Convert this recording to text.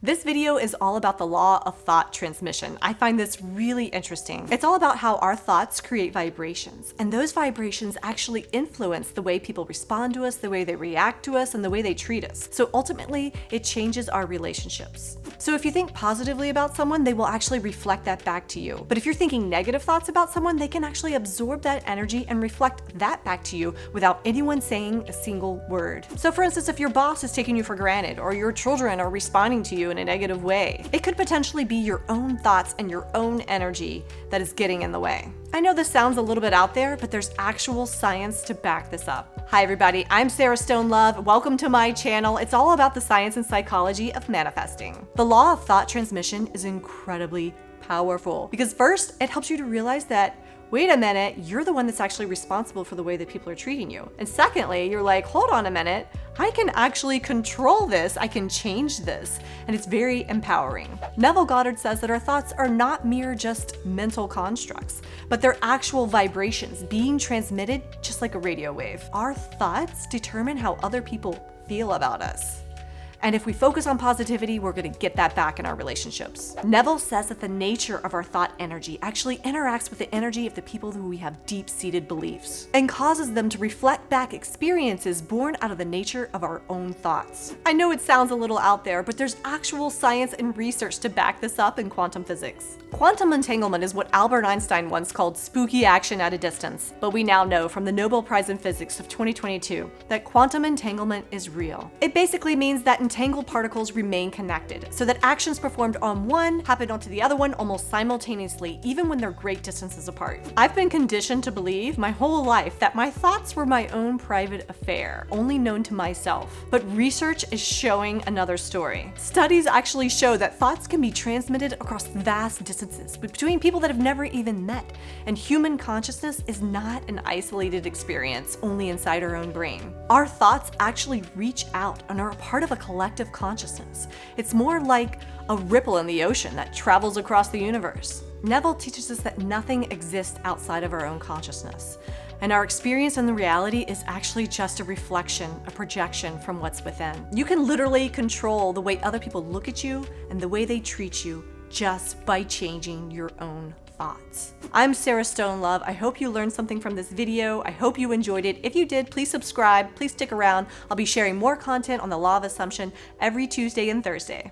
This video is all about the law of thought transmission. I find this really interesting. It's all about how our thoughts create vibrations, and those vibrations actually influence the way people respond to us, the way they react to us, and the way they treat us. So ultimately, it changes our relationships. So if you think positively about someone, they will actually reflect that back to you. But if you're thinking negative thoughts about someone, they can actually absorb that energy and reflect that back to you without anyone saying a single word. So for instance, if your boss is taking you for granted, or your children are responding to you in a negative way, it could potentially be your own thoughts and your own energy that is getting in the way. I know this sounds a little bit out there, but there's actual science to back this up. Hi everybody, I'm Sarah Stone Love. Welcome to my channel. It's all about the science and psychology of manifesting. The law of thought transmission is incredibly powerful because first, it helps you to realize that, wait a minute, you're the one that's actually responsible for the way that people are treating you. And secondly, you're like, hold on a minute, I can actually control this, I can change this, and it's very empowering. Neville Goddard says that our thoughts are not mere just mental constructs, but they're actual vibrations being transmitted just like a radio wave. Our thoughts determine how other people feel about us. And if we focus on positivity, we're going to get that back in our relationships. Neville says that the nature of our thought energy actually interacts with the energy of the people who we have deep-seated beliefs and causes them to reflect back experiences born out of the nature of our own thoughts. I know it sounds a little out there, but there's actual science and research to back this up in quantum physics. Quantum entanglement is what Albert Einstein once called spooky action at a distance, but we now know from the Nobel Prize in Physics of 2022 that quantum entanglement is real. It basically means that entangled particles remain connected, so that actions performed on one happen onto the other one almost simultaneously, even when they're great distances apart. I've been conditioned to believe my whole life that my thoughts were my own private affair, only known to myself. But research is showing another story. Studies actually show that thoughts can be transmitted across vast distances between people that have never even met, and human consciousness is not an isolated experience only inside our own brain. Our thoughts actually reach out and are a part of a collective consciousness. It's more like a ripple in the ocean that travels across the universe. Neville teaches us that nothing exists outside of our own consciousness, and our experience in the reality is actually just a reflection, a projection from what's within. You can literally control the way other people look at you and the way they treat you just by changing your own thoughts. I'm Sarah Stone Love. I hope you learned something from this video. I hope you enjoyed it. If you did, please subscribe. Please stick around. I'll be sharing more content on the law of assumption every Tuesday and Thursday.